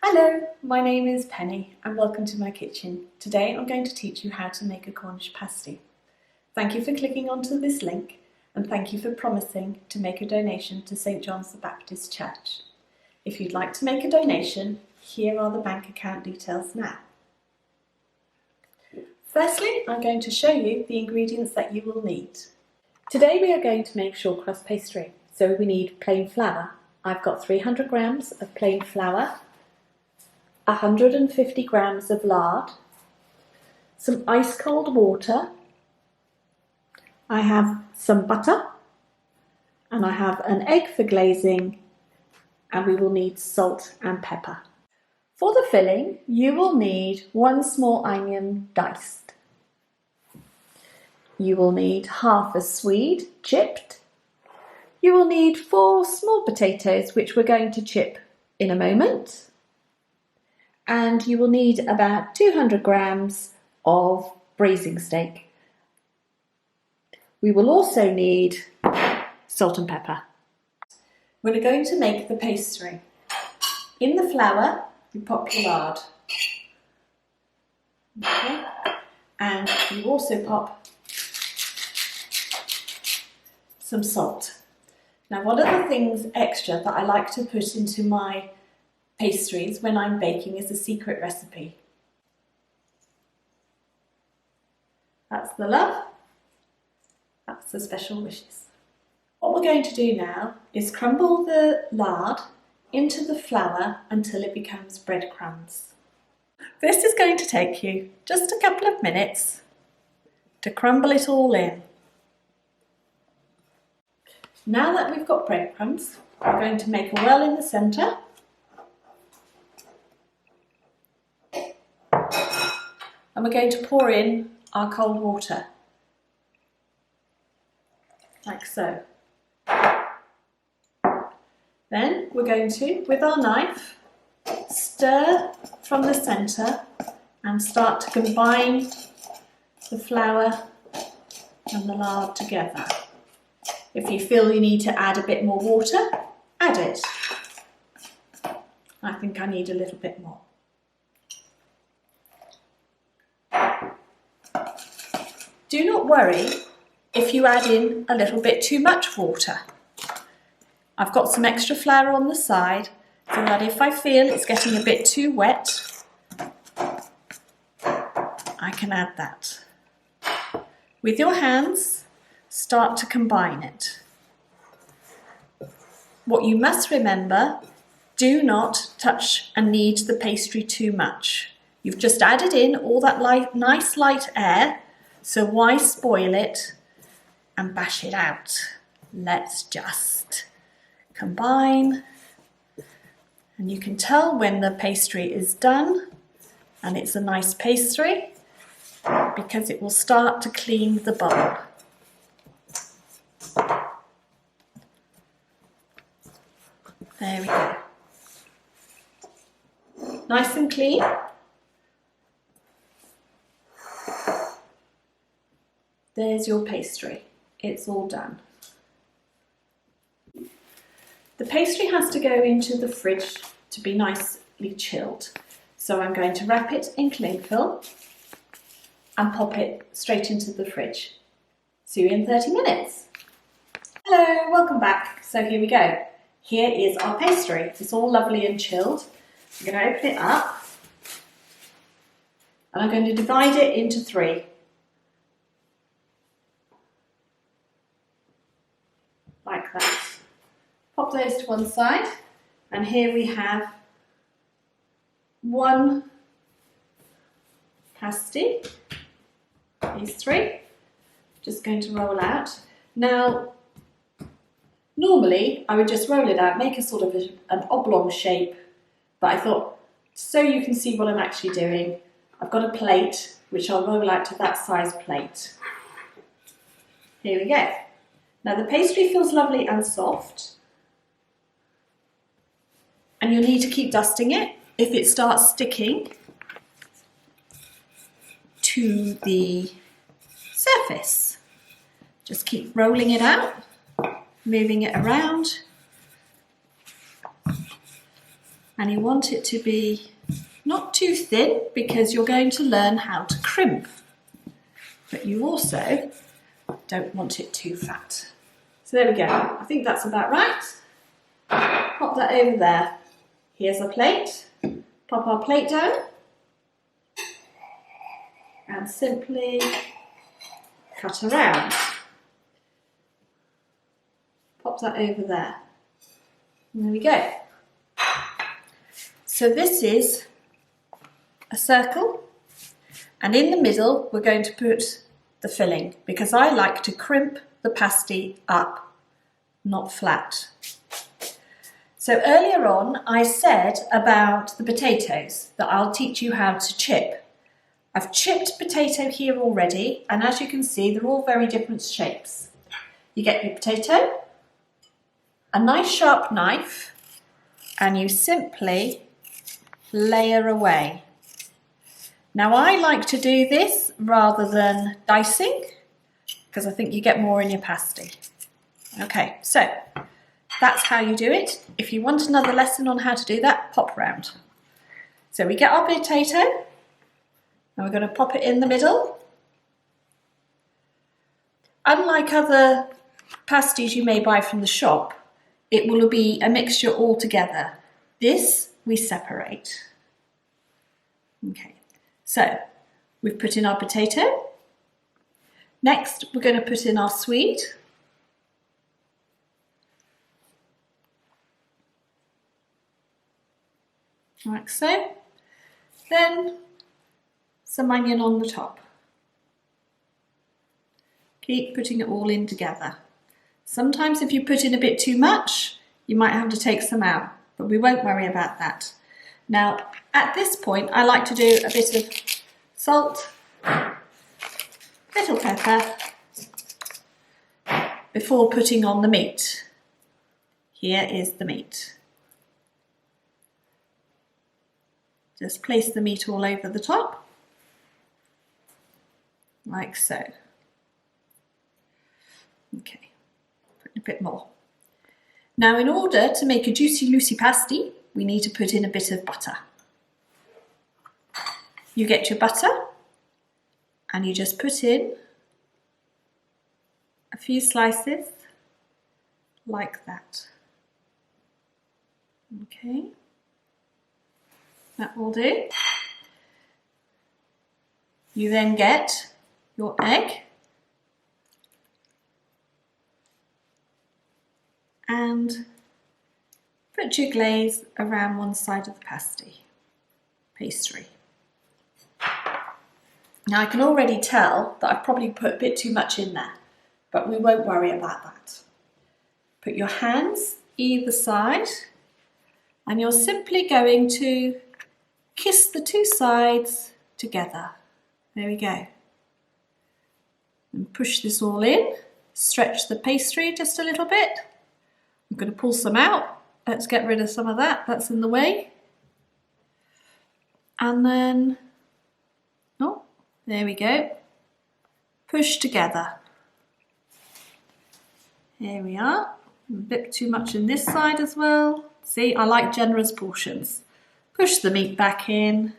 Hello, my name is Penny and welcome to my kitchen. Today I'm going to teach you how to make a Cornish pasty. Thank you for clicking onto this link and thank you for promising to make a donation to St John's the Baptist Church. If you'd like to make a donation, here are the bank account details now. Firstly, I'm going to show you the ingredients that you will need. Today we are going to make short crust pastry, so we need plain flour. I've got 300 grams of plain flour, 150 grams of lard, some ice cold water, I have some butter, and I have an egg for glazing, and we will need salt and pepper. For the filling, you will need 1 small onion diced. You will need half a swede chipped. You will need 4 small potatoes, which we're going to chip in a moment. And you will need about 200 grams of braising steak. We will also need salt and pepper. We're going to make the pastry. In the flour, you pop your lard. Okay. And you also pop some salt. Now, one of the things extra that I like to put into my pastries when I'm baking is a secret recipe. That's the love, that's the special wishes. What we're going to do now is crumble the lard into the flour until it becomes breadcrumbs. This is going to take you just a couple of minutes to crumble it all in. Now that we've got breadcrumbs, we're going to make a well in the centre. And we're going to pour in our cold water, like so. Then we're going to, with our knife, stir from the centre and start to combine the flour and the lard together. If you feel you need to add a bit more water, add it. I think I need a little bit more. Do not worry if you add in a little bit too much water. I've got some extra flour on the side so that if I feel it's getting a bit too wet, I can add that. With your hands, start to combine it. What you must remember, do not touch and knead the pastry too much. You've just added in all that nice light air, so why spoil it and bash it out? Let's just combine. And you can tell when the pastry is done and it's a nice pastry because it will start to clean the bowl. There we go. Nice and clean. There's your pastry. It's all done. The pastry has to go into the fridge to be nicely chilled. So I'm going to wrap it in cling film and pop it straight into the fridge. See you in 30 minutes. Hello, welcome back. So here we go. Here is our pastry. It's all lovely and chilled. I'm going to open it up and I'm going to divide it into 3. Like that. Pop those to one side, and here we have 1 pasty, these 3, just going to roll out. Now, normally I would just roll it out, make a sort of an oblong shape, but I thought, so you can see what I'm actually doing, I've got a plate, which I'll roll out to that size plate. Here we go. Now the pastry feels lovely and soft, and you'll need to keep dusting it if it starts sticking to the surface. Just keep rolling it out, moving it around, And you want it to be not too thin because you're going to learn how to crimp. But you also don't want it too fat. So there we go. I think that's about right. Pop that over there. Here's a plate. Pop our plate down. And simply cut around. Pop that over there. And there we go. So this is a circle, and in the middle we're going to put the filling because I like to crimp the pasty up, not flat. So earlier on I said about the potatoes that I'll teach you how to chip. I've chipped potato here already, and as you can see they're all very different shapes. You get your potato, a nice sharp knife, and you simply layer away. Now I like to do this rather than dicing because I think you get more in your pasty. Okay, so that's how you do it. If you want another lesson on how to do that, pop round. So we get our potato and we're going to pop it in the middle. Unlike other pasties you may buy from the shop, it will be a mixture all together. This we separate. Okay, so we've put in our potato. Next, we're going to put in our swede. Like so. Then some onion on the top. Keep putting it all in together. Sometimes if you put in a bit too much, you might have to take some out, but we won't worry about that. Now, at this point, I like to do a bit of salt, little pepper, before putting on the meat. Here is the meat. Just place the meat all over the top, like so. Okay, put a bit more. Now, in order to make a juicy, loosey pasty, we need to put in a bit of butter. You get your butter and you just put in a few slices like that. Okay, that will do. You then get your egg and put your glaze around one side of the pastry. Now I can already tell that I've probably put a bit too much in there, but we won't worry about that. Put your hands either side and you're simply going to kiss the two sides together. There we go. And push this all in, stretch the pastry just a little bit. I'm going to pull some out. Let's get rid of some of that, that's in the way. And then, oh, there we go. Push together. Here we are. A bit too much in this side as well. See, I like generous portions. Push the meat back in.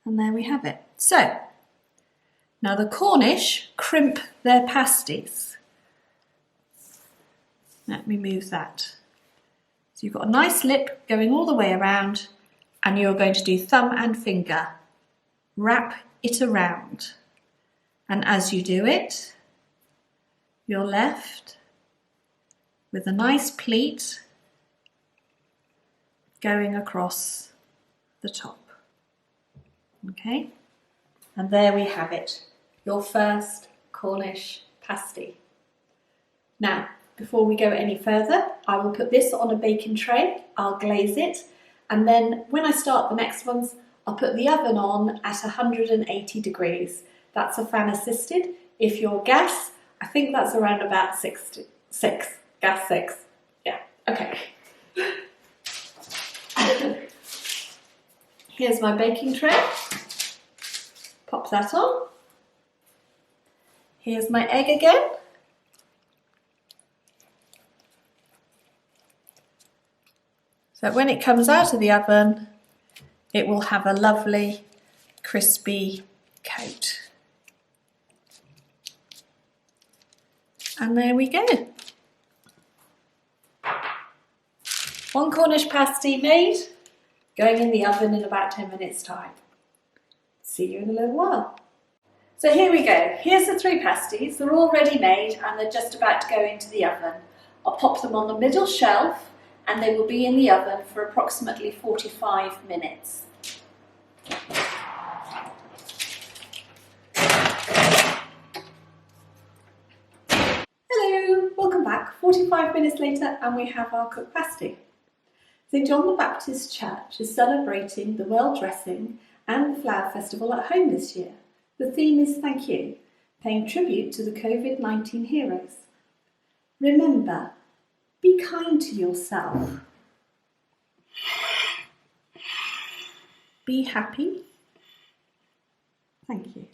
And there we have it. So, now the Cornish crimp their pasties. Let me move that. So you've got a nice lip going all the way around and you're going to do thumb and finger. Wrap it around. And as you do it, you're left with a nice pleat going across the top. Okay? And there we have it, your first Cornish pasty. Now, before we go any further, I will put this on a baking tray, I'll glaze it, and then when I start the next ones, I'll put the oven on at 180 degrees. That's a fan assisted. If you're gas, I think that's around about 6, gas 6. Yeah, okay. Here's my baking tray. Pop that on. Here's my egg again. So when it comes out of the oven, it will have a lovely crispy coat. And there we go. One Cornish pasty made, going in the oven in about 10 minutes time. See you in a little while. So here we go. Here's the 3 pasties. They're all ready made and they're just about to go into the oven. I'll pop them on the middle shelf and they will be in the oven for approximately 45 minutes. Hello, welcome back. 45 minutes later and we have our cooked pasty. St John the Baptist Church is celebrating the World Dressing and the Flower Festival at home this year. The theme is Thank You, paying tribute to the COVID-19 heroes. Remember, be kind to yourself. Be happy. Thank you.